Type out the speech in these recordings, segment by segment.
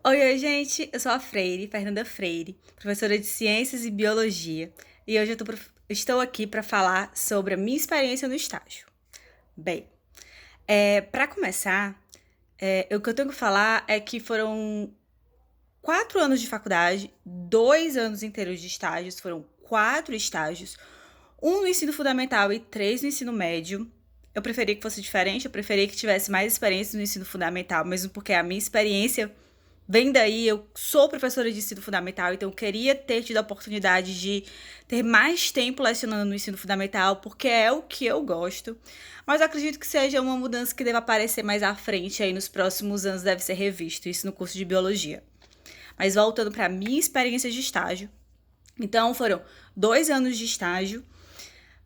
Oi, gente, eu sou a Fernanda Freire, professora de Ciências e Biologia, e hoje estou aqui para falar sobre a minha experiência no estágio. Bem, para começar, o que eu tenho que falar é que foram 4 anos de faculdade, 2 anos inteiros de estágios, foram 4 estágios, um no ensino fundamental e 3 no ensino médio. Eu preferia que fosse diferente, eu preferia que tivesse mais experiência no ensino fundamental, mesmo porque a minha experiência vem daí. Eu sou professora de ensino fundamental, então eu queria ter tido a oportunidade de ter mais tempo lecionando no ensino fundamental, porque é o que eu gosto. Mas eu acredito que seja uma mudança que deva aparecer mais à frente, aí nos próximos anos deve ser revisto, isso no curso de biologia. Mas voltando para a minha experiência de estágio. Então foram 2 anos de estágio.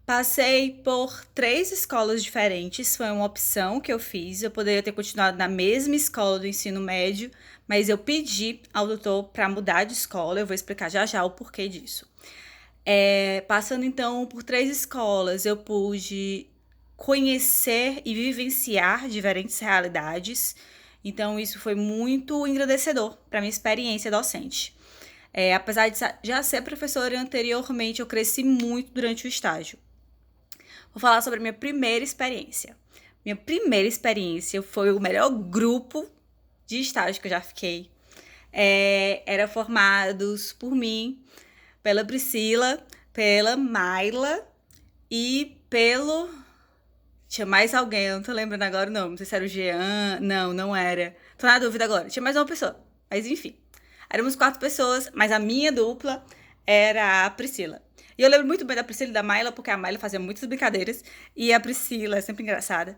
Passei por 3 escolas diferentes, foi uma opção que eu fiz. Eu poderia ter continuado na mesma escola do ensino médio, mas eu pedi ao doutor para mudar de escola. Eu vou explicar já já o porquê disso. Passando então por 3 escolas, eu pude conhecer e vivenciar diferentes realidades. Então, isso foi muito engrandecedor para minha experiência docente. Apesar de já ser professora anteriormente, eu cresci muito durante o estágio. Vou falar sobre a minha primeira experiência. Minha primeira experiência foi o melhor grupo de estágio que eu já fiquei. Era formados por mim, pela Priscila, pela Mayla e pelo... Tinha mais alguém, eu não tô lembrando agora o nome. Não sei se era o Jean. Não, não era. Tô na dúvida agora. Tinha mais uma pessoa. Mas enfim. Éramos 4 pessoas, mas a minha dupla era a Priscila. E eu lembro muito bem da Priscila e da Mayla, porque a Mayla fazia muitas brincadeiras. E a Priscila é sempre engraçada.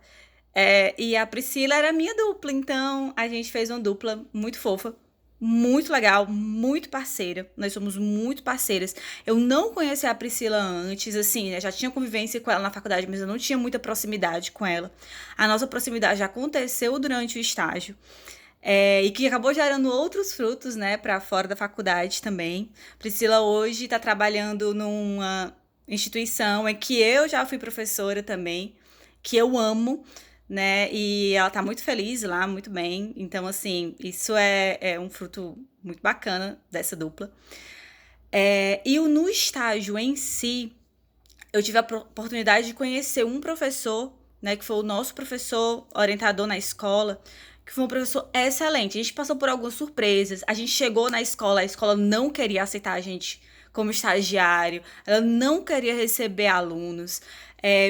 E a Priscila era a minha dupla. Então a gente fez uma dupla muito fofa, muito legal, muito parceira. Nós somos muito parceiras. Eu não conhecia a Priscila antes, assim, né? Já tinha convivência com ela na faculdade, mas eu não tinha muita proximidade com ela. A nossa proximidade aconteceu durante o estágio. E que acabou gerando outros frutos, né, para fora da faculdade também. Priscila hoje está trabalhando numa instituição em que eu já fui professora também, que eu amo, né, e ela tá muito feliz lá, muito bem. Então, assim, isso é um fruto muito bacana dessa dupla. No estágio em si, eu tive a oportunidade de conhecer um professor, né, que foi o nosso professor orientador na escola, que foi um professor excelente. A gente passou por algumas surpresas. A gente chegou na escola, a escola não queria aceitar a gente como estagiário, ela não queria receber alunos.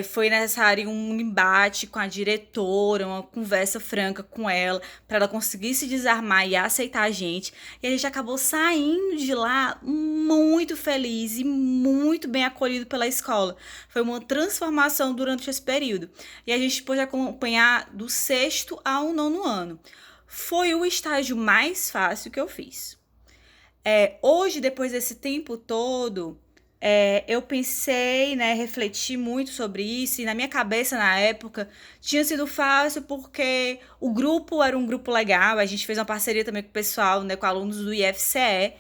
Foi necessário um embate com a diretora, uma conversa franca com ela, para ela conseguir se desarmar e aceitar a gente. E a gente acabou saindo de lá muito feliz e muito bem acolhido pela escola. Foi uma transformação durante esse período. E a gente pôde acompanhar do sexto ao nono ano. Foi o estágio mais fácil que eu fiz. Hoje, depois desse tempo todo, eu pensei, né, refleti muito sobre isso, e na minha cabeça, na época, tinha sido fácil porque o grupo era um grupo legal. A gente fez uma parceria também com o pessoal, né, com alunos do IFCE,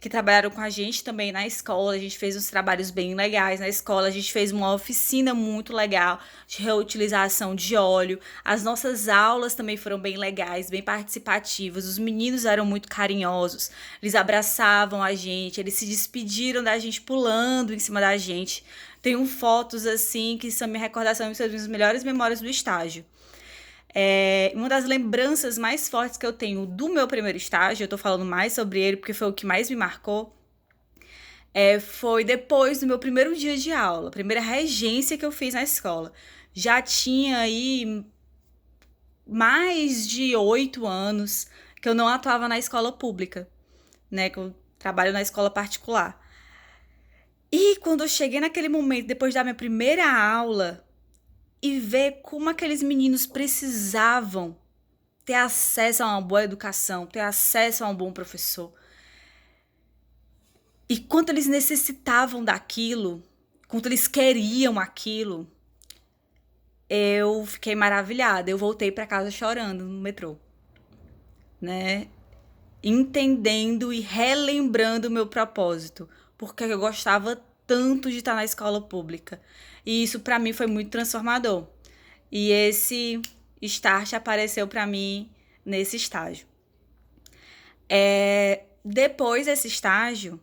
que trabalharam com a gente também na escola. A gente fez uns trabalhos bem legais na escola. A gente fez uma oficina muito legal de reutilização de óleo. As nossas aulas também foram bem legais, bem participativas. Os meninos eram muito carinhosos. Eles abraçavam a gente, eles se despediram da gente pulando em cima da gente. Tenho fotos assim que são minha recordação e são as melhores memórias do estágio. Uma das lembranças mais fortes que eu tenho do meu primeiro estágio, eu tô falando mais sobre ele porque foi o que mais me marcou, foi depois do meu primeiro dia de aula, a primeira regência que eu fiz na escola. Já tinha aí mais de 8 anos que eu não atuava na escola pública, né? Que eu trabalho na escola particular. E quando eu cheguei naquele momento, depois da minha primeira aula, e ver como aqueles meninos precisavam ter acesso a uma boa educação, ter acesso a um bom professor. E quanto eles necessitavam daquilo, quanto eles queriam aquilo, eu fiquei maravilhada. Eu voltei para casa chorando no metrô, né? Entendendo e relembrando o meu propósito, porque eu gostava tanto de estar na escola pública. E isso para mim foi muito transformador. E esse start apareceu para mim nesse estágio. Depois desse estágio,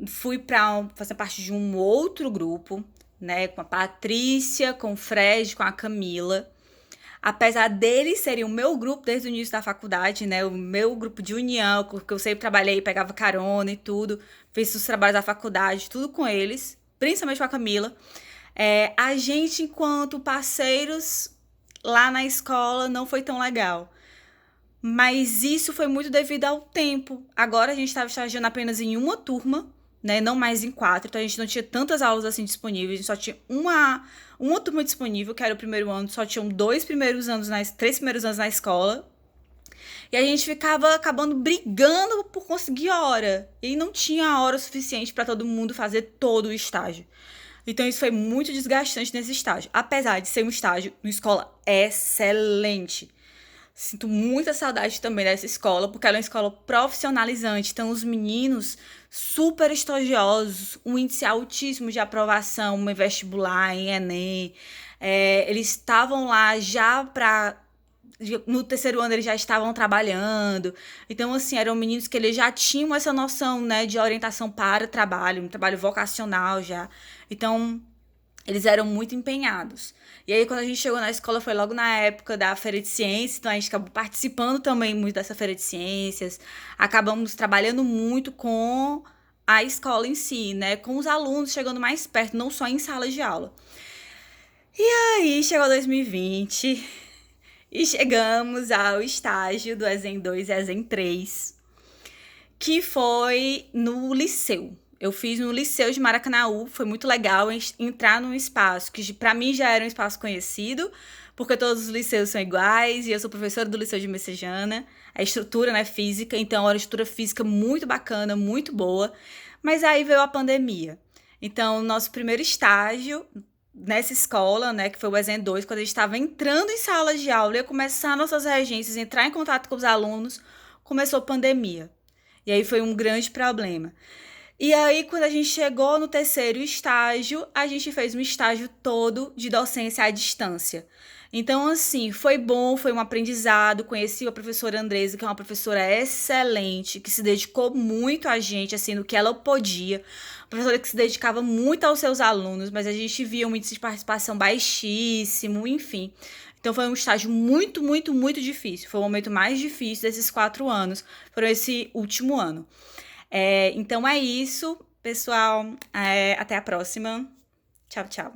fui para fazer parte de um outro grupo, né, com a Patrícia, com o Fred, com a Camila. Apesar deles serem o meu grupo desde o início da faculdade, né, o meu grupo de união, porque eu sempre trabalhei, pegava carona e tudo, fiz os trabalhos da faculdade, tudo com eles, principalmente com a Camila. A gente, enquanto parceiros lá na escola, não foi tão legal. Mas isso foi muito devido ao tempo. Agora a gente estava estagiando apenas em uma turma, né? Não mais em 4. Então a gente não tinha tantas aulas assim disponíveis. A gente só tinha uma turma disponível, que era o primeiro ano. Só tinham 3 primeiros anos na escola. E a gente ficava acabando brigando por conseguir hora. E não tinha hora suficiente para todo mundo fazer todo o estágio. Então isso foi muito desgastante nesse estágio. Apesar de ser um estágio, uma escola excelente. Sinto muita saudade também dessa escola, porque ela é uma escola profissionalizante. Então, os meninos super estudiosos, um índice altíssimo de aprovação em vestibular, em Enem. Eles estavam lá já para. No terceiro ano eles já estavam trabalhando. Então, assim, eram meninos que eles já tinham essa noção, né, de orientação para o trabalho, um trabalho vocacional já. Então, eles eram muito empenhados. E aí, quando a gente chegou na escola, foi logo na época da Feira de Ciências, então a gente acabou participando também muito dessa Feira de Ciências, acabamos trabalhando muito com a escola em si, né? Com os alunos chegando mais perto, não só em sala de aula. E aí, chegou 2020 e chegamos ao estágio do ESEM 2 e ESEM 3, que foi no liceu. Eu fiz no Liceu de Maracanaú, foi muito legal entrar num espaço que para mim já era um espaço conhecido, porque todos os liceus são iguais e eu sou professora do Liceu de Messejana, a estrutura, né, física, então era uma estrutura física muito bacana, muito boa, mas aí veio a pandemia. Então, nosso primeiro estágio nessa escola, né, que foi o ESEM 2, quando a gente estava entrando em sala de aula, ia começar nossas regências, entrar em contato com os alunos, começou a pandemia. E aí foi um grande problema. E aí, quando a gente chegou no terceiro estágio, a gente fez um estágio todo de docência à distância. Então, assim, foi bom, foi um aprendizado. Conheci a professora Andresa, que é uma professora excelente, que se dedicou muito a gente, assim, no que ela podia. Uma professora que se dedicava muito aos seus alunos, mas a gente via um índice de participação baixíssimo, enfim. Então, foi um estágio muito, muito, muito difícil. Foi o momento mais difícil desses 4 anos, foi esse último ano. Então é isso, pessoal. Até a próxima. Tchau, tchau.